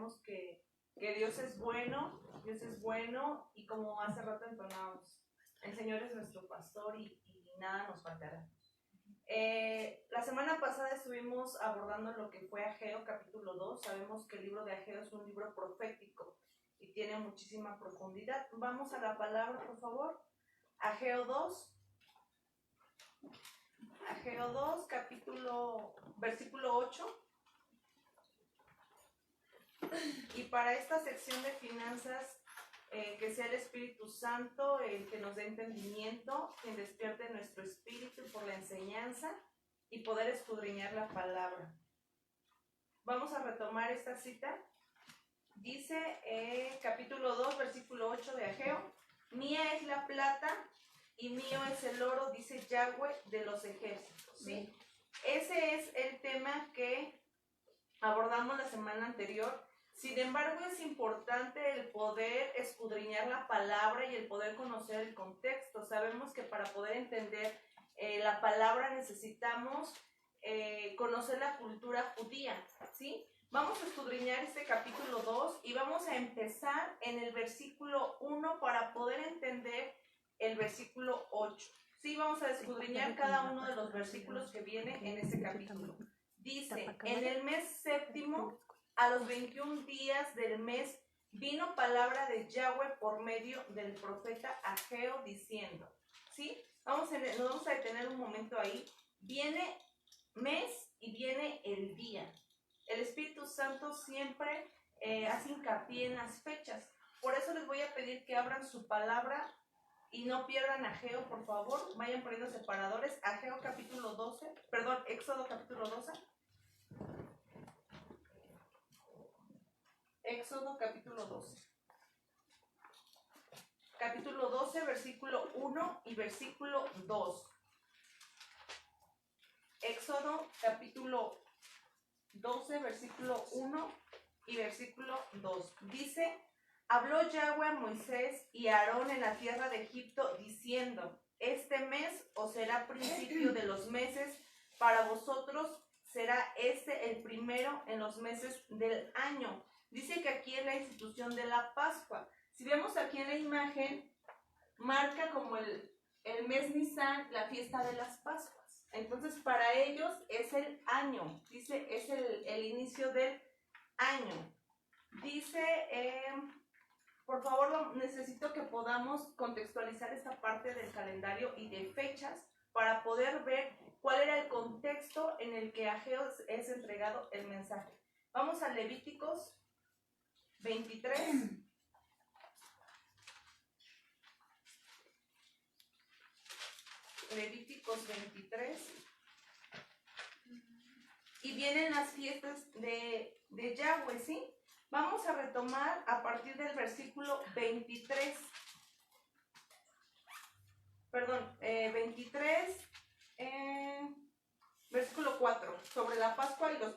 sabemos que Dios es bueno y como hace rato entonamos, el Señor es nuestro pastor y nada nos faltará. La semana pasada estuvimos abordando lo que fue Ageo capítulo 2. Sabemos que el libro de Ageo es un libro profético y tiene muchísima profundidad. Vamos a la palabra, por favor. Ageo 2, versículo 8. Y para esta sección de finanzas, que sea el Espíritu Santo el que nos dé entendimiento, quien despierte nuestro espíritu por la enseñanza y poder escudriñar la palabra. Vamos a retomar esta cita. Dice capítulo 2, versículo 8 de Ageo: mía es la plata y mío es el oro, dice Yahweh de los ejércitos. ¿Sí? Ese es el tema que abordamos la semana anterior. Sin embargo, es importante el poder escudriñar la palabra y el poder conocer el contexto. Sabemos que para poder entender la palabra necesitamos conocer la cultura judía, ¿sí? Vamos a escudriñar este capítulo 2 y vamos a empezar en el versículo 1 para poder entender el versículo 8. Sí, vamos a escudriñar cada uno de los versículos que vienen en este capítulo. Dice: en el mes séptimo, a los 21 días del mes, vino palabra de Yahweh por medio del profeta Ageo diciendo, ¿sí? Nos vamos a detener un momento ahí. Viene mes y viene el día. El Espíritu Santo siempre hace hincapié en las fechas. Por eso les voy a pedir que abran su palabra y no pierdan Ageo, por favor. Vayan poniendo separadores. Ageo capítulo 12, perdón, Éxodo capítulo 12. Éxodo capítulo 12. Capítulo 12, versículo 1 y versículo 2. Éxodo capítulo 12, versículo 1 y versículo 2. Dice: habló Yahweh a Moisés y a Aarón en la tierra de Egipto, diciendo: este mes os será principio de los meses, para vosotros será este el primero en los meses del año. Dice que aquí es la institución de la Pascua. Si vemos aquí en la imagen, marca como el mes Nisan, la fiesta de las Pascuas. Entonces, para ellos es el año. Dice, es el inicio del año. Dice, por favor, necesito que podamos contextualizar esta parte del calendario y de fechas para poder ver cuál era el contexto en el que Ageo es entregado el mensaje. Vamos a Levíticos 23. Levíticos 23. Y vienen las fiestas de Yahweh, ¿sí? Vamos a retomar a partir del versículo 23. Perdón, 23, versículo 4. Sobre la Pascua y los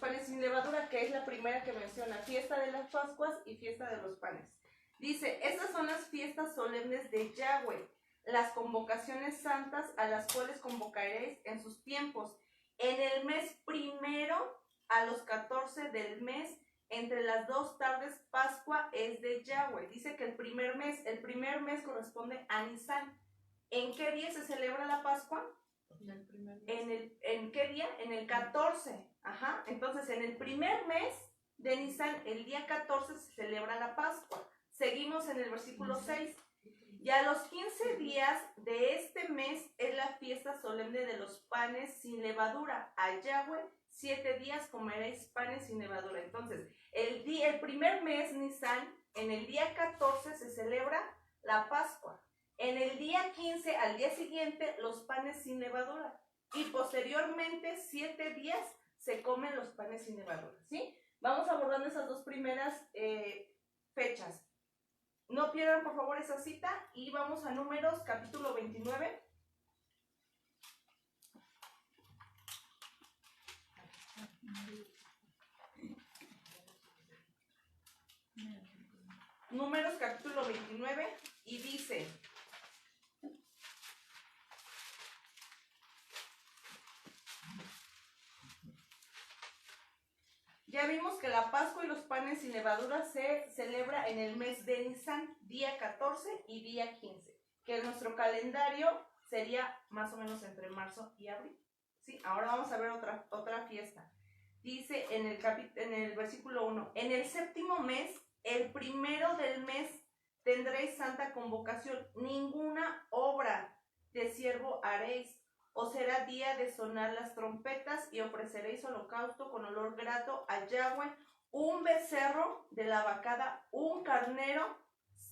panes sin levadura, que es la primera que menciona, fiesta de las Pascuas y fiesta de los panes. Dice: estas son las fiestas solemnes de Yahweh, las convocaciones santas a las cuales convocaréis en sus tiempos, en el mes primero a los 14 del mes, entre las 2 tardes, Pascua es de Yahweh. Dice que el primer mes corresponde a Nisan. ¿En qué día se celebra la Pascua? ¿En qué día? En el 14. Ajá. Entonces, en el primer mes de Nisan, el día 14 se celebra la Pascua. Seguimos en el versículo 6. Y a los 15 días de este mes es la fiesta solemne de los panes sin levadura. A Yahweh 7 días comeréis panes sin levadura. Entonces, el primer mes, Nisan, en el día 14 se celebra la Pascua. En el día 15, al día siguiente, los panes sin levadura. Y posteriormente, 7 días, se comen los panes sin levadura. ¿Sí? Vamos abordando esas dos primeras fechas. No pierdan, por favor, esa cita. Y vamos a Números, capítulo 29. Números, capítulo 29. Y dice: ya vimos que la Pascua y los panes sin levadura se celebra en el mes de Nisan, día 14 y día 15, que en nuestro calendario sería más o menos entre marzo y abril. ¿Sí? Ahora vamos a ver otra fiesta. Dice en el versículo 1, en el séptimo mes, el primero del mes, tendréis santa convocación, ninguna obra de siervo haréis, o será día de sonar las trompetas y ofreceréis holocausto con olor grato a Yahweh, un becerro de la vacada, un carnero,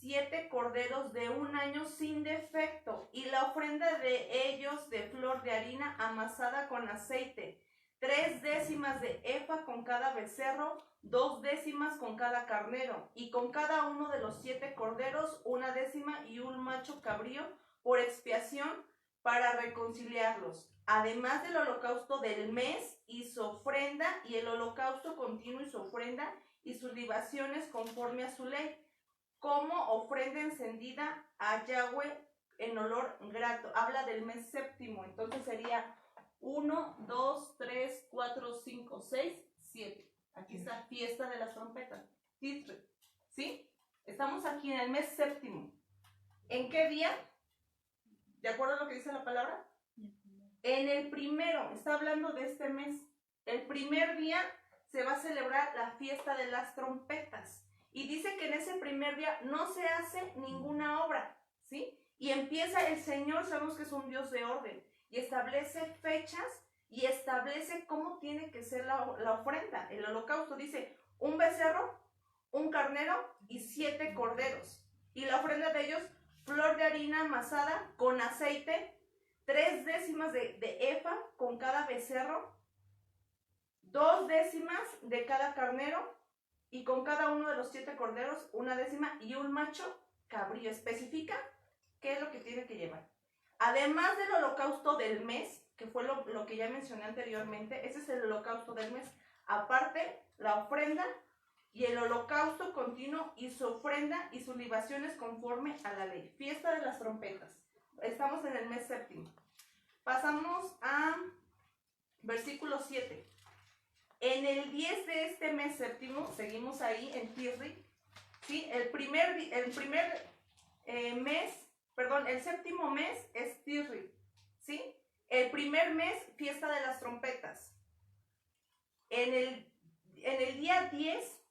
7 corderos de 1 año sin defecto, y la ofrenda de ellos de flor de harina amasada con aceite, 3 décimas de efa con cada becerro, 2 décimas con cada carnero, y con cada uno de los 7 corderos 1 décima y un macho cabrío por expiación para reconciliarlos, además del holocausto del mes y su ofrenda, y el holocausto continuo y su ofrenda, y sus libaciones conforme a su ley, como ofrenda encendida a Yahweh en olor grato. Habla del mes séptimo, entonces sería 1, 2, 3, 4, 5, 6, 7. Aquí está, fiesta de las trompetas. ¿Sí? Estamos aquí en el mes séptimo. ¿En qué día? ¿De acuerdo a lo que dice la palabra? En el primero, está hablando de este mes. El primer día se va a celebrar la fiesta de las trompetas. Y dice que en ese primer día no se hace ninguna obra, ¿sí? Y empieza el Señor, sabemos que es un Dios de orden, y establece fechas y establece cómo tiene que ser la ofrenda. El holocausto dice un becerro, un carnero y 7 corderos. Y la ofrenda de ellos, flor de harina amasada con aceite, 3 décimas de efa con cada becerro, 2 décimas de cada carnero, y con cada uno de los 7 corderos 1 décima y un macho cabrío. Especifica qué es lo que tiene que llevar. Además del holocausto del mes, que fue lo que ya mencioné anteriormente, ese es el holocausto del mes. Aparte, la ofrenda y el holocausto continuo y su ofrenda y sus libaciones conforme a la ley. Fiesta de las trompetas. Estamos en el mes séptimo. Pasamos a versículo 7. En el 10 de este mes séptimo, seguimos ahí en Tisri, ¿sí? El séptimo mes es Tisri, ¿sí? El primer mes, fiesta de las trompetas. En el día 10,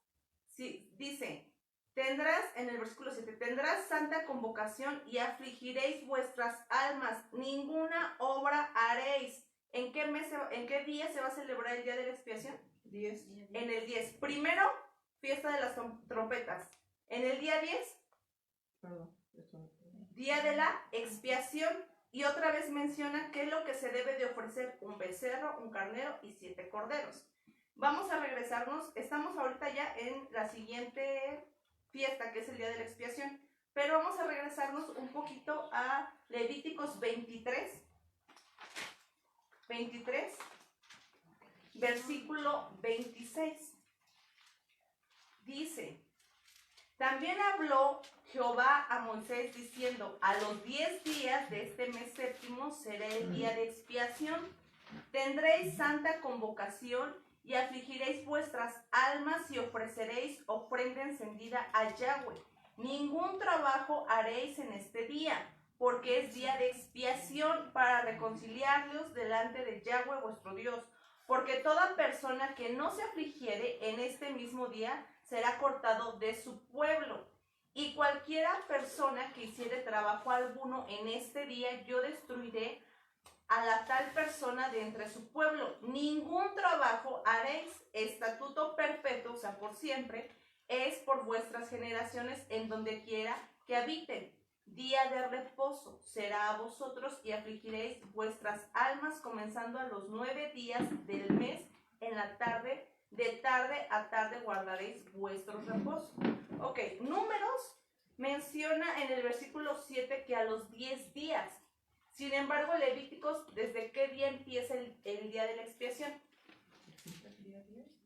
sí, dice, tendrás, en el versículo 7, tendrás santa convocación y afligiréis vuestras almas, ninguna obra haréis. ¿En qué día se va a celebrar el día de la expiación? 10. En el 10. Primero, fiesta de las trompetas. En el día 10, día de la expiación. Y otra vez menciona qué es lo que se debe de ofrecer: un becerro, un carnero y 7 corderos. Vamos a regresarnos. Estamos ahorita ya en la siguiente fiesta, que es el día de la expiación. Pero vamos a regresarnos un poquito a Levíticos 23, versículo 26. Dice: también habló Jehová a Moisés diciendo: a los 10 días de este mes séptimo será el día de expiación. Tendréis santa convocación y afligiréis vuestras almas y ofreceréis ofrenda encendida a Yahweh. Ningún trabajo haréis en este día, porque es día de expiación para reconciliarlos delante de Yahweh vuestro Dios. Porque toda persona que no se afligiere en este mismo día será cortado de su pueblo. Y cualquiera persona que hiciere trabajo alguno en este día, yo destruiré a la tal persona de entre su pueblo. Ningún trabajo haréis. Estatuto perpetuo, o sea, por siempre, es por vuestras generaciones en donde quiera que habiten. Día de reposo será a vosotros y afligiréis vuestras almas comenzando a los 9 días del mes en la tarde. De tarde a tarde guardaréis vuestro reposo. Ok, Números menciona en el versículo 7 que a los 10 días. Sin embargo, Levíticos, ¿desde qué día empieza el día de la expiación?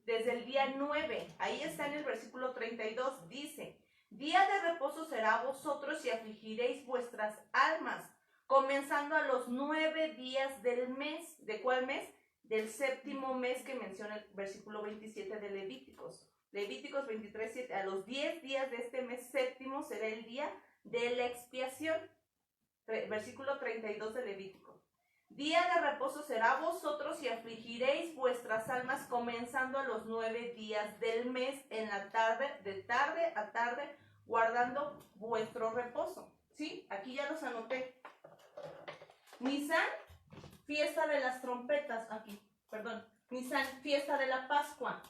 Desde el día 9. Ahí está en el versículo 32. Dice: día de reposo será a vosotros y afligiréis vuestras almas, comenzando a los 9 días del mes. ¿De cuál mes? Del séptimo mes que menciona el versículo 27 de Levíticos. Levíticos 23:7. A los 10 días de este mes séptimo será el día de la expiación. Versículo 32 de Levítico. Día de reposo será a vosotros y afligiréis vuestras almas comenzando a los 9 días del mes en la tarde, de tarde a tarde, guardando vuestro reposo. ¿Sí? Aquí ya los anoté. Nisan, fiesta de las trompetas. Aquí, perdón. Nisan, fiesta de la Pascua.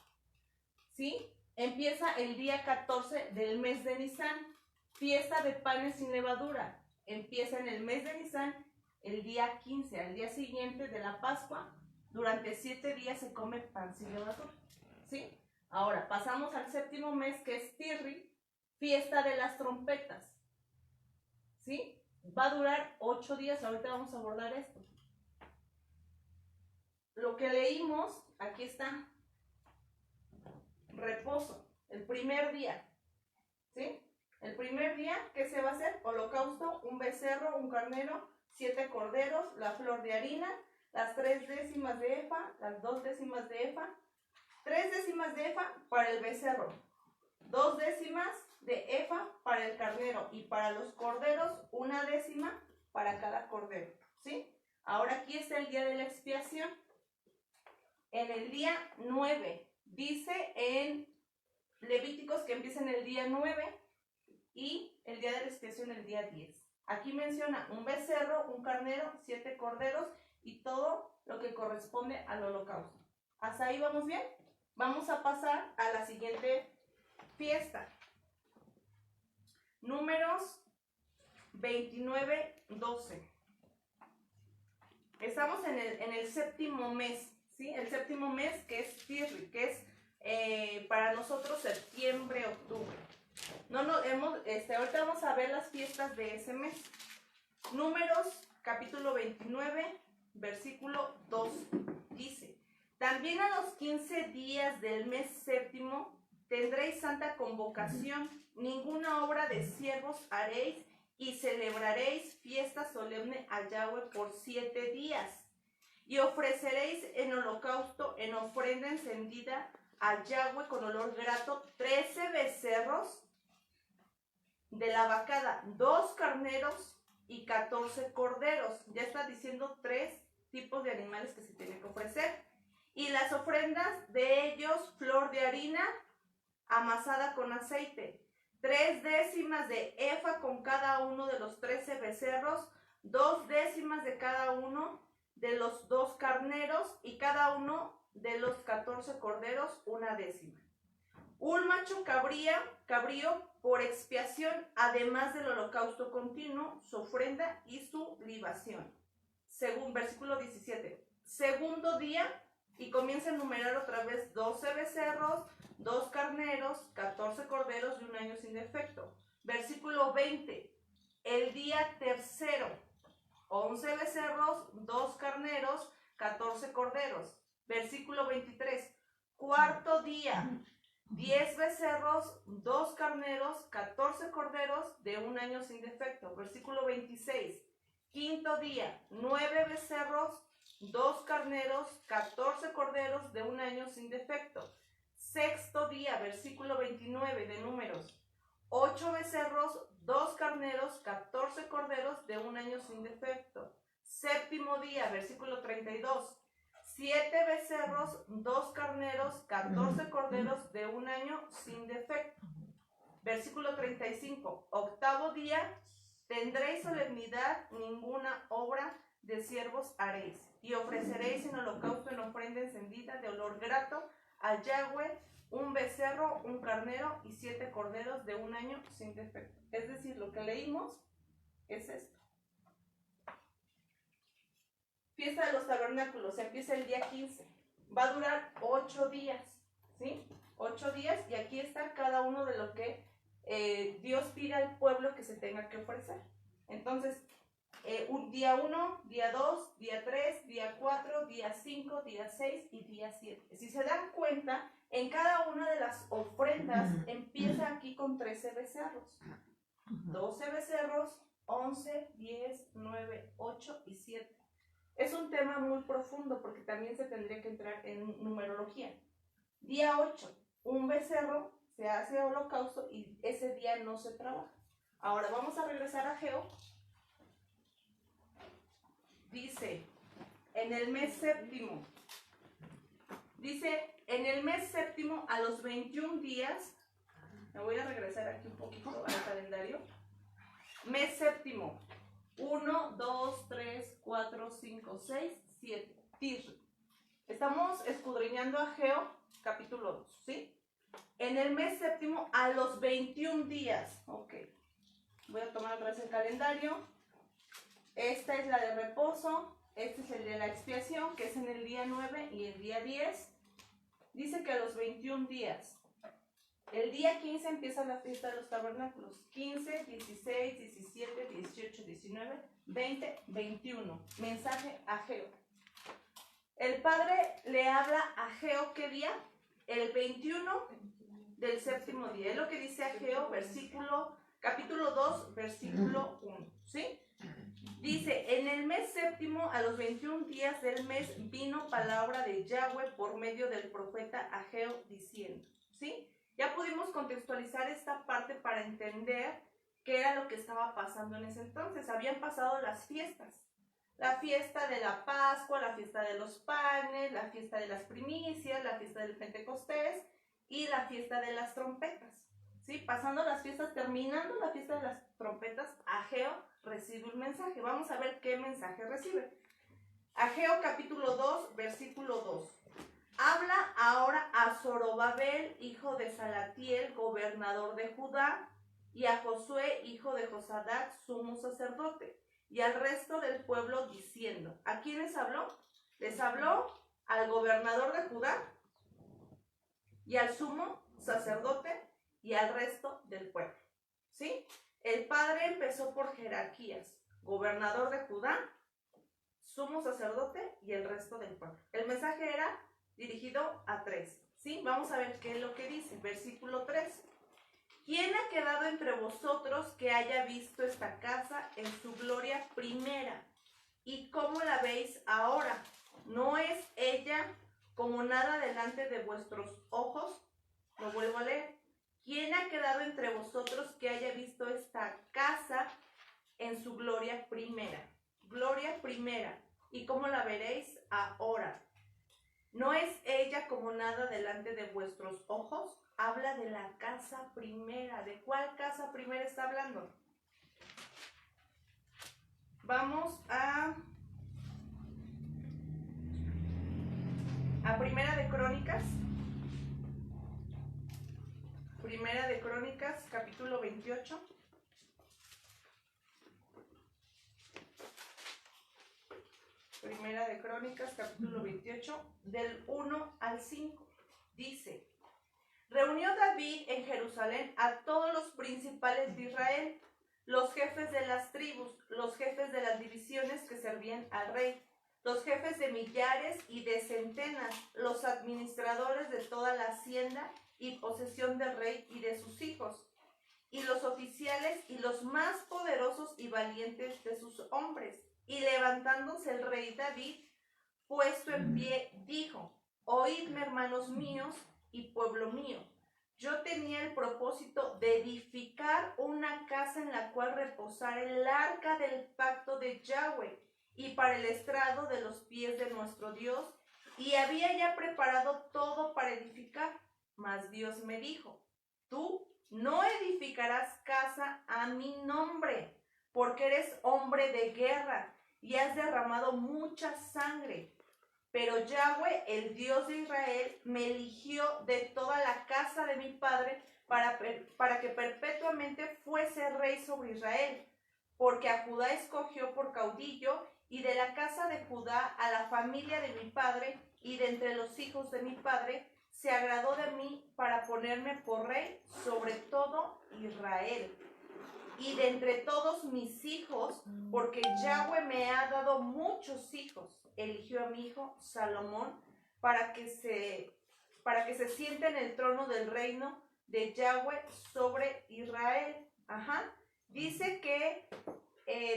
¿Sí? Empieza el día 14 del mes de Nisan. Fiesta de panes sin levadura. Empieza en el mes de Nisan, el día 15, al día siguiente de la Pascua. Durante 7 días se come pan sin levadura. ¿Sí? Ahora, pasamos al séptimo mes, que es Tirri, fiesta de las trompetas. ¿Sí? Va a durar 8 días. Ahorita vamos a abordar esto. Lo que leímos, aquí está. Reposo, el primer día. ¿Sí? El primer día, ¿qué se va a hacer? Holocausto, un becerro, un carnero, 7 corderos, la flor de harina, las 3 décimas de efa, las 2 décimas de efa, 3 décimas de efa para el becerro, 2 décimas de efa para el carnero, y para los corderos 1 décima para cada cordero. ¿Sí? Ahora aquí está el día de la expiación. En el día 9, dice en Levíticos que empieza en el día 9 y el día de la expiación el día 10. Aquí menciona un becerro, un carnero, 7 corderos y todo lo que corresponde al holocausto. ¿Hasta ahí vamos bien? Vamos a pasar a la siguiente fiesta. Números 29:12. Estamos en el séptimo mes, ¿sí? El séptimo mes, que es Tirri, que es para nosotros septiembre, octubre. Ahorita vamos a ver las fiestas de ese mes. Números, capítulo 29, versículo 2, dice: también a los 15 días del mes séptimo tendréis santa convocación, ninguna obra de siervos haréis, y celebraréis fiesta solemne a Yahweh por 7 días. Y ofreceréis en holocausto, en ofrenda encendida a Yahweh con olor grato, 13 becerros de la vacada, 2 carneros y 14 corderos. Ya está diciendo 3 tipos de animales que se tienen que ofrecer. Y las ofrendas de ellos, flor de harina amasada con aceite, 3 décimas de efa con cada uno de los 13 becerros, 2 décimas de cada uno de los 2 carneros y cada uno de los 14 corderos, 1 décima. Un macho cabrío por expiación, además del holocausto continuo, su ofrenda y su libación. Según versículo 17. Segundo día, y comienza a enumerar otra vez 12 becerros, 2 carneros, 14 corderos de 1 año sin defecto. Versículo 20. El día tercero, 11 becerros, 2 carneros, 14 corderos. Versículo 23. Cuarto día, 10 becerros, 2 carneros, 14 corderos de 1 año sin defecto. Versículo 26. Quinto día, 9 becerros, 2 carneros, 14 corderos de 1 año sin defecto. Sexto día, versículo 29 de Números, 8 becerros, 2 carneros, 14 corderos de 1 año sin defecto. Séptimo día, versículo 32. 7 becerros, 2 carneros, 14 corderos de 1 año sin defecto. Versículo 35. Octavo día, tendréis solemnidad, ninguna obra de siervos haréis. Y ofreceréis en holocausto, en ofrenda encendida de olor grato a Yahweh, un becerro, un carnero y 7 corderos de 1 año sin defecto. Es decir, lo que leímos es esto. Fiesta de los tabernáculos, empieza el día 15. Va a durar 8 días, ¿sí? 8 días, y aquí está cada uno de lo que Dios pide al pueblo que se tenga que ofrecer. Entonces, día 1, día 2, día 3, día 4, día 5, día 6 y día 7. Si se dan cuenta, en cada una de las ofrendas empieza aquí con 13 becerros. 12 becerros, 11, 10, 9, 8 y 7. Es un tema muy profundo porque también se tendría que entrar en numerología. Día 8, un becerro, se hace holocausto y ese día no se trabaja. Ahora vamos a regresar a Ageo. Dice, en el mes séptimo, a los 21 días, me voy a regresar aquí un poquito al calendario. Mes séptimo, 1, 2, 3, 4, 5, 6, 7, Tisri. Estamos escudriñando Ageo, capítulo 2, ¿sí? En el mes séptimo, a los 21 días, ok. Voy a tomar otra vez el calendario. Esta es la de reposo, este es el de la expiación, que es en el día 9 y el día 10. Dice que a los 21 días. El día 15 empieza la fiesta de los tabernáculos. 15, 16, 17, 18, 19, 20, 21. Mensaje a Ageo. El Padre le habla a Ageo, ¿qué día? El 21 del séptimo día. Es lo que dice Ageo, capítulo 2, versículo 1. ¿Sí? Dice, en el mes séptimo, a los 21 días del mes, vino palabra de Yahweh por medio del profeta Ageo diciendo, ¿sí? Ya pudimos contextualizar esta parte para entender qué era lo que estaba pasando en ese entonces. Habían pasado las fiestas. La fiesta de la Pascua, la fiesta de los panes, la fiesta de las primicias, la fiesta del Pentecostés y la fiesta de las trompetas. ¿Sí? Pasando las fiestas, terminando la fiesta de las trompetas, Ageo recibe un mensaje. Vamos a ver qué mensaje recibe. Ageo capítulo 2, versículo 2. Habla ahora a Zorobabel, hijo de Salatiel, gobernador de Judá, y a Josué, hijo de Josadac, sumo sacerdote, y al resto del pueblo diciendo. ¿A quién les habló? Les habló al gobernador de Judá y al sumo sacerdote y al resto del pueblo. ¿Sí? El padre empezó por jerarquías. Gobernador de Judá, sumo sacerdote y el resto del pueblo. El mensaje era dirigido a 3. ¿Sí? Vamos a ver qué es lo que dice. Versículo 3. ¿Quién ha quedado entre vosotros que haya visto esta casa en su gloria primera? ¿Y cómo la veis ahora? ¿No es ella como nada delante de vuestros ojos? Lo vuelvo a leer. ¿Quién ha quedado entre vosotros que haya visto esta casa en su gloria primera? Gloria primera. ¿Y cómo la veréis ahora? ¿No es ella como nada delante de vuestros ojos? Habla de la casa primera. ¿De cuál casa primera está hablando? Vamos a Primera de Crónicas. Primera de Crónicas, capítulo 28. Primera de Crónicas, capítulo 28, del 1 al 5. Dice, reunió David en Jerusalén a todos los principales de Israel, los jefes de las tribus, los jefes de las divisiones que servían al rey, los jefes de millares y de centenas, los administradores de toda la hacienda y posesión del rey y de sus hijos, y los oficiales y los más poderosos y valientes de sus hombres. Y levantándose el rey David, puesto en pie, dijo, oídme, hermanos míos y pueblo mío. Yo tenía el propósito de edificar una casa en la cual reposara el arca del pacto de Yahweh y para el estrado de los pies de nuestro Dios, y había ya preparado todo para edificar. Mas Dios me dijo, tú no edificarás casa a mi nombre, porque eres hombre de guerra y has derramado mucha sangre. Pero Yahweh, el Dios de Israel, me eligió de toda la casa de mi padre para que perpetuamente fuese rey sobre Israel, porque a Judá escogió por caudillo, y de la casa de Judá a la familia de mi padre, y de entre los hijos de mi padre, se agradó de mí para ponerme por rey sobre todo Israel. Y de entre todos mis hijos, porque Yahweh me ha dado muchos hijos, eligió a mi hijo Salomón para que se siente en el trono del reino de Yahweh sobre Israel. Dice que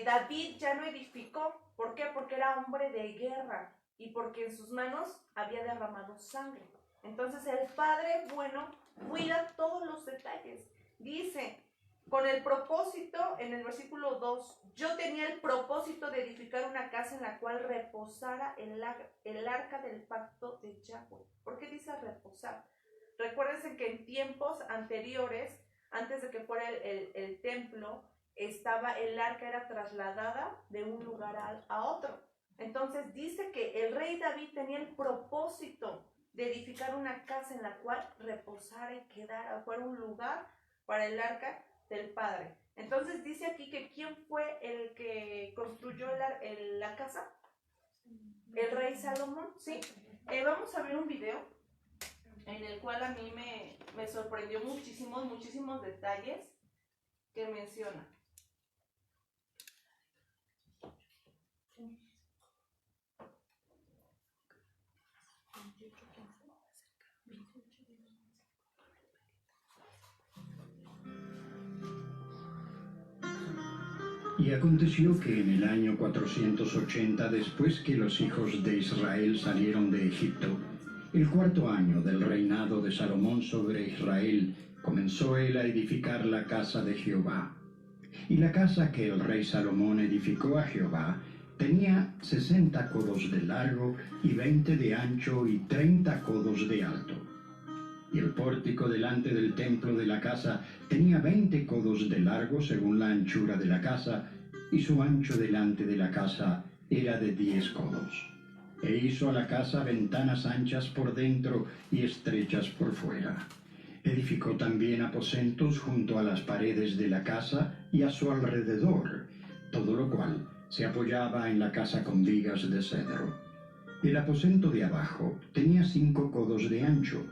David ya no edificó. ¿Por qué? Porque era hombre de guerra y porque en sus manos había derramado sangre. Entonces el Padre bueno cuida todos los detalles. Dice, con el propósito, en el versículo 2, yo tenía el propósito de edificar una casa en la cual reposara el arca del pacto de Yahweh. ¿Por qué dice reposar? Recuérdense que en tiempos anteriores, antes de que fuera el templo, estaba el arca, era trasladada de un lugar a otro. Entonces dice que el rey David tenía el propósito de edificar una casa en la cual reposara y quedara, fuera un lugar para el arca del Padre. Entonces dice aquí que ¿quién fue el que construyó la casa? El rey Salomón, ¿sí? Vamos a ver un video en el cual a mí me sorprendió muchísimos detalles que menciona. Y aconteció que en el año 480, después que los hijos de Israel salieron de Egipto, el cuarto año del reinado de Salomón sobre Israel, comenzó él a edificar la casa de Jehová. Y la casa que el rey Salomón edificó a Jehová tenía 60 codos de largo y 20 de ancho y 30 codos de alto. Y el pórtico delante del templo de la casa tenía 20 codos de largo según la anchura de la casa, y su ancho delante de la casa era de 10 codos. E hizo a la casa ventanas anchas por dentro y estrechas por fuera. Edificó también aposentos junto a las paredes de la casa y a su alrededor, todo lo cual se apoyaba en la casa con vigas de cedro. El aposento de abajo tenía 5 codos de ancho,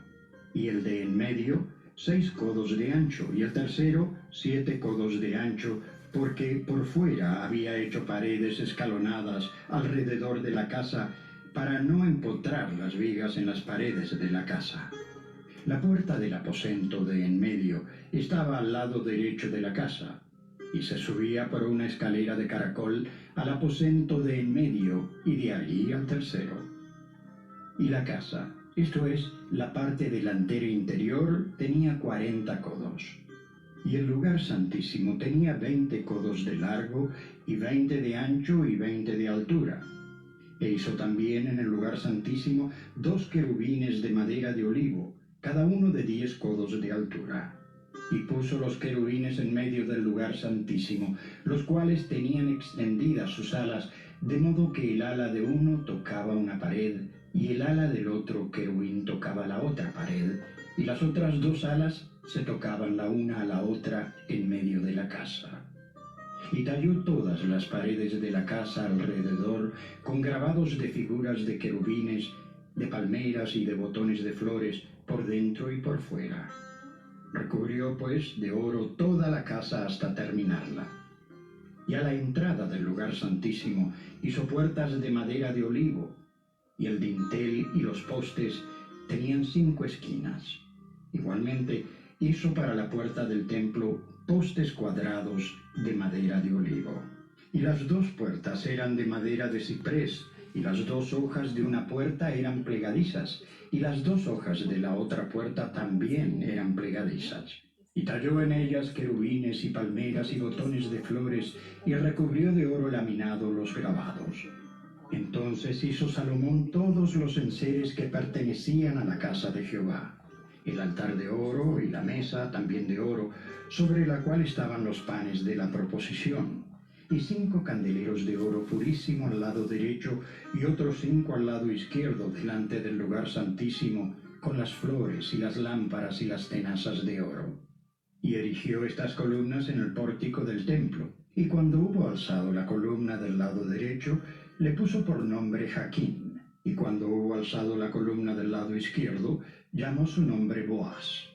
y el de en medio 6 codos de ancho, y el tercero 7 codos de ancho, porque por fuera había hecho paredes escalonadas alrededor de la casa, para no empotrar las vigas en las paredes de la casa. La puerta del aposento de en medio estaba al lado derecho de la casa, y se subía por una escalera de caracol al aposento de en medio, y de allí al tercero. Y la casa, esto es, la parte delantera interior, tenía 40 codos. Y el lugar santísimo tenía 20 codos de largo, y 20 de ancho, y 20 de altura. E hizo también en el lugar santísimo 2 querubines de madera de olivo, cada uno de 10 codos de altura. Y puso los querubines en medio del lugar santísimo, los cuales tenían extendidas sus alas, de modo que el ala de uno tocaba una pared, y el ala del otro querubín tocaba la otra pared, y las otras 2 alas se tocaban la una a la otra en medio de la casa. Y talló todas las paredes de la casa alrededor con grabados de figuras de querubines, de palmeras y de botones de flores por dentro y por fuera. Recubrió pues de oro toda la casa hasta terminarla. Y a la entrada del lugar santísimo hizo puertas de madera de olivo, y el dintel y los postes tenían 5 esquinas. Igualmente hizo para la puerta del templo postes cuadrados de madera de olivo. Y las 2 puertas eran de madera de ciprés, y las 2 hojas de una puerta eran plegadizas, y las 2 hojas de la otra puerta también eran plegadizas. Y talló en ellas querubines y palmeras y botones de flores, y recubrió de oro laminado los grabados. Entonces hizo Salomón todos los enseres que pertenecían a la casa de Jehová: el altar de oro y la mesa también de oro, sobre la cual estaban los panes de la proposición, y 5 candeleros de oro purísimo al lado derecho, y otros 5 al lado izquierdo delante del lugar santísimo, con las flores y las lámparas y las tenazas de oro. Y erigió estas columnas en el pórtico del templo, y cuando hubo alzado la columna del lado derecho, le puso por nombre Jaquín, y cuando hubo alzado la columna del lado izquierdo, llamó su nombre Boaz.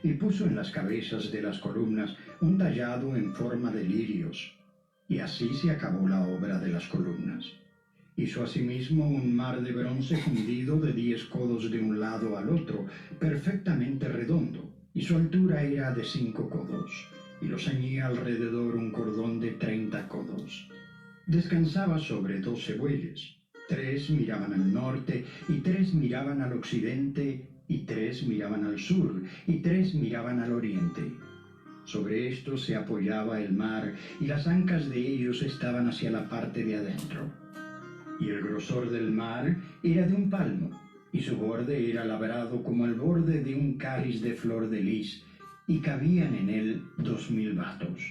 Y puso en las cabezas de las columnas un tallado en forma de lirios, y así se acabó la obra de las columnas. Hizo asimismo un mar de bronce fundido de 10 codos de un lado al otro, perfectamente redondo, y su altura era de 5 codos, y lo ceñía alrededor un cordón de 30 codos. Descansaba sobre 12 bueyes, 3 miraban al norte y 3 miraban al occidente, y 3 miraban al sur, y 3 miraban al oriente. Sobre esto se apoyaba el mar, y las ancas de ellos estaban hacia la parte de adentro. Y el grosor del mar era de un palmo, y su borde era labrado como el borde de un cáliz de flor de lis, y cabían en él 2000 batos.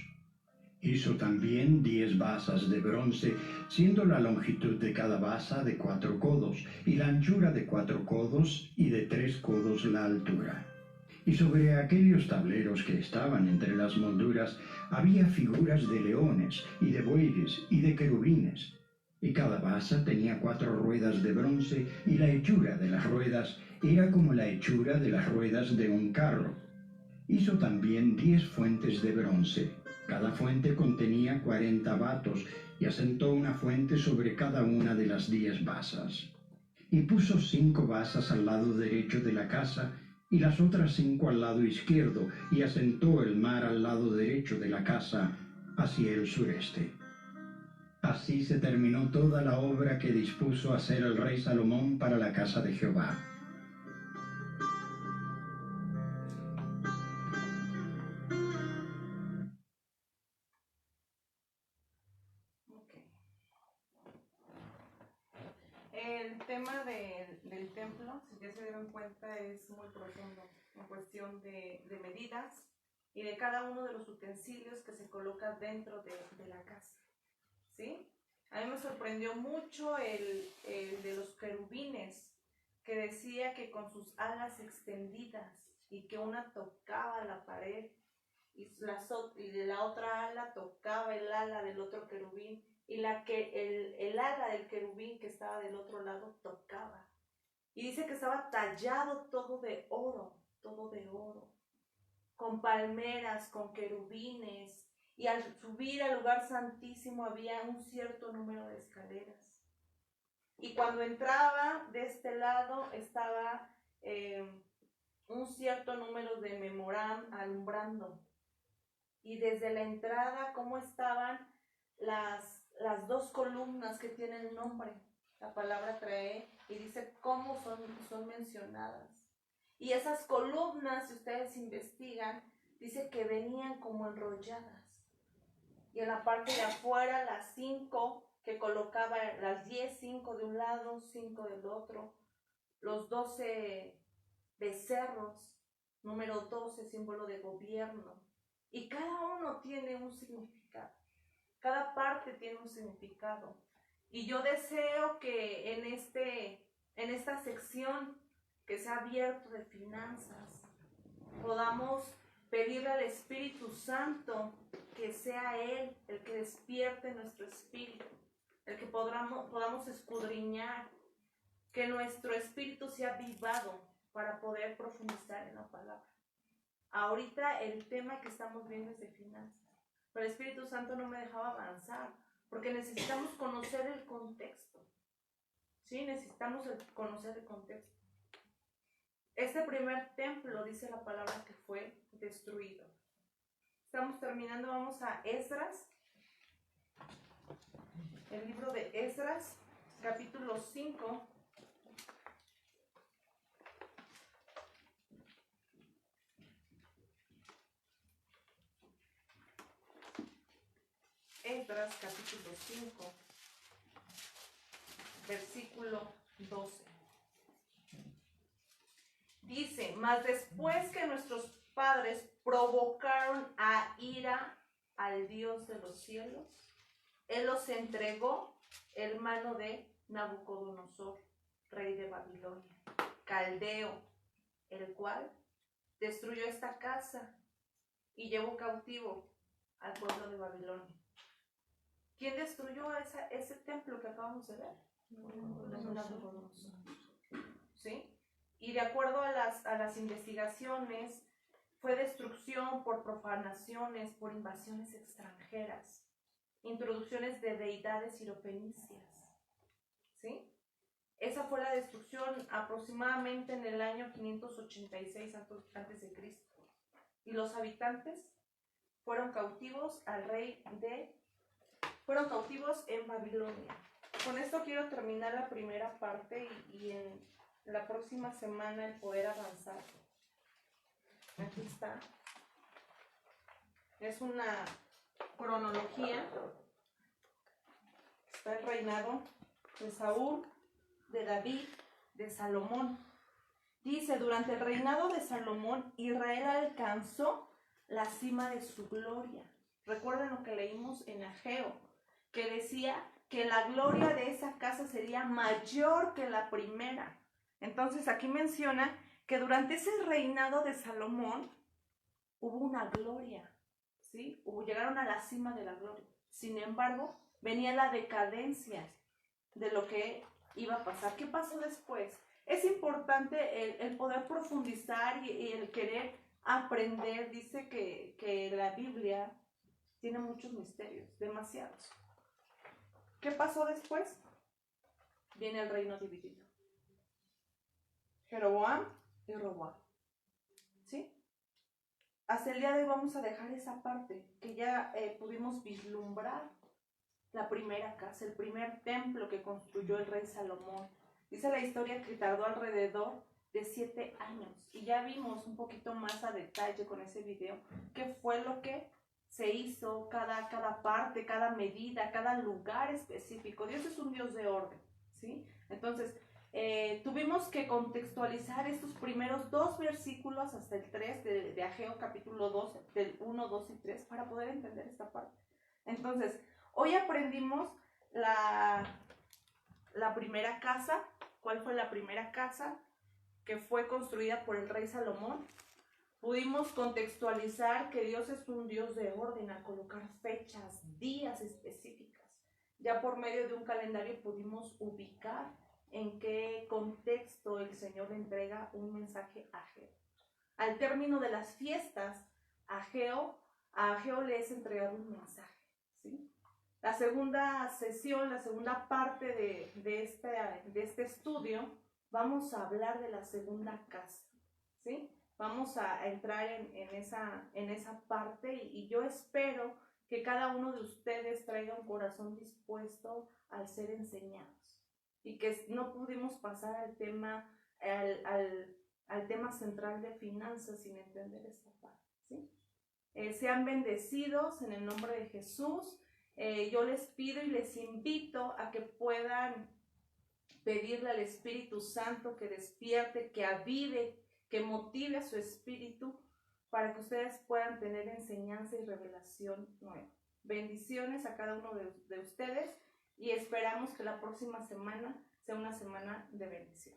Hizo también 10 basas de bronce, siendo la longitud de cada basa de 4 codos, y la anchura de 4 codos, y de 3 codos la altura. Y sobre aquellos tableros que estaban entre las molduras había figuras de leones, y de bueyes, y de querubines. Y cada basa tenía 4 ruedas de bronce, y la hechura de las ruedas era como la hechura de las ruedas de un carro. Hizo también 10 fuentes de bronce. Cada fuente contenía 40 batos, y asentó una fuente sobre cada una de las 10 basas. Y puso 5 basas al lado derecho de la casa, y las otras 5 al lado izquierdo, y asentó el mar al lado derecho de la casa, hacia el sureste. Así se terminó toda la obra que dispuso hacer el rey Salomón para la casa de Jehová. Okay. El tema del templo, si ya se dieron cuenta, es muy profundo en cuestión de medidas y de cada uno de los utensilios que se colocan dentro de la casa, ¿sí? A mí me sorprendió mucho el de los querubines, que decía que con sus alas extendidas y que una tocaba la pared y la otra ala tocaba el ala del otro querubín, y el ala del querubín que estaba del otro lado tocaba. Y dice que estaba tallado todo de oro, con palmeras, con querubines, y al subir al lugar santísimo había un cierto número de escaleras. Y cuando entraba de este lado estaba un cierto número de memoram alumbrando. Y desde la entrada, cómo estaban las 2 columnas que tienen nombre. La palabra trae y dice cómo son mencionadas. Y esas columnas, si ustedes investigan, dice que venían como enrolladas. Y en la parte de afuera, las 5 que colocaba, las 10, 5 de un lado, 5 del otro, los 12 becerros, número 12, símbolo de gobierno. Y cada uno tiene un significado. Cada parte tiene un significado. Y yo deseo que en esta sección que se ha abierto de finanzas, podamos pedirle al Espíritu Santo que sea Él el que despierte nuestro espíritu, el que podamos escudriñar, que nuestro espíritu sea avivado para poder profundizar en la palabra. Ahorita el tema que estamos viendo es de finanzas, pero el Espíritu Santo no me dejaba avanzar, porque necesitamos conocer el contexto. Sí, necesitamos conocer el contexto. Este primer templo, dice la palabra, que fue destruido. Estamos terminando, vamos a Esdras, el libro de Esdras, capítulo 5. Esdras, capítulo 5, versículo 12. Dice: mas después que nuestros padres provocaron a ira al Dios de los cielos, Él los entregó en mano de Nabucodonosor, rey de Babilonia, caldeo, el cual destruyó esta casa y llevó cautivo al pueblo de Babilonia. ¿Quién destruyó ese templo que acabamos de ver? Nabucodonosor. ¿Sí? Y de acuerdo a las investigaciones, fue destrucción por profanaciones, por invasiones extranjeras, introducciones de deidades sirofenicias. ¿Sí? Esa fue la destrucción aproximadamente en el año 586 a.C. Y los habitantes fueron cautivos fueron cautivos en Babilonia. Con esto quiero terminar la primera parte y en la próxima semana el poder avanzar. Aquí está. Es una cronología. Está el reinado de Saúl, de David, de Salomón. Dice, durante el reinado de Salomón, Israel alcanzó la cima de su gloria. Recuerden lo que leímos en Ageo, que decía que la gloria de esa casa sería mayor que la primera. Entonces aquí menciona que durante ese reinado de Salomón hubo una gloria, ¿sí? Llegaron a la cima de la gloria. Sin embargo, venía la decadencia de lo que iba a pasar. ¿Qué pasó después? Es importante el poder profundizar y el querer aprender. Dice que la Biblia tiene muchos misterios, demasiados. ¿Qué pasó después? Viene el reino dividido. Jeroboam y Roboam. ¿Sí? Hasta el día de hoy vamos a dejar esa parte que ya pudimos vislumbrar. La primera casa, el primer templo que construyó el rey Salomón. Dice la historia que tardó alrededor de 7 años. Y ya vimos un poquito más a detalle con ese video qué fue lo que se hizo, cada parte, cada medida, cada lugar específico. Dios es un Dios de orden, ¿sí? Entonces, tuvimos que contextualizar estos primeros 2 versículos hasta el 3 de Ageo capítulo 2, del 1, 2 y 3, para poder entender esta parte. Entonces, hoy aprendimos la primera casa. ¿Cuál fue la primera casa que fue construida por el rey Salomón? Pudimos contextualizar que Dios es un Dios de orden, a colocar fechas, días específicas. Ya por medio de un calendario pudimos ubicar en qué contexto el Señor le entrega un mensaje a Ageo. Al término de las fiestas, a Ageo le es entregado un mensaje, ¿sí? La segunda sesión, la segunda parte de este estudio, vamos a hablar de la segunda casa, ¿sí? Vamos a entrar en esa parte y yo espero que cada uno de ustedes traiga un corazón dispuesto al ser enseñados y que no pudimos pasar al tema central de finanzas sin entender esta parte, ¿sí? Sean bendecidos en el nombre de Jesús. Yo les pido y les invito a que puedan pedirle al Espíritu Santo que despierte, que avive, que motive a su espíritu para que ustedes puedan tener enseñanza y revelación nueva. Bendiciones a cada uno de ustedes y esperamos que la próxima semana sea una semana de bendición.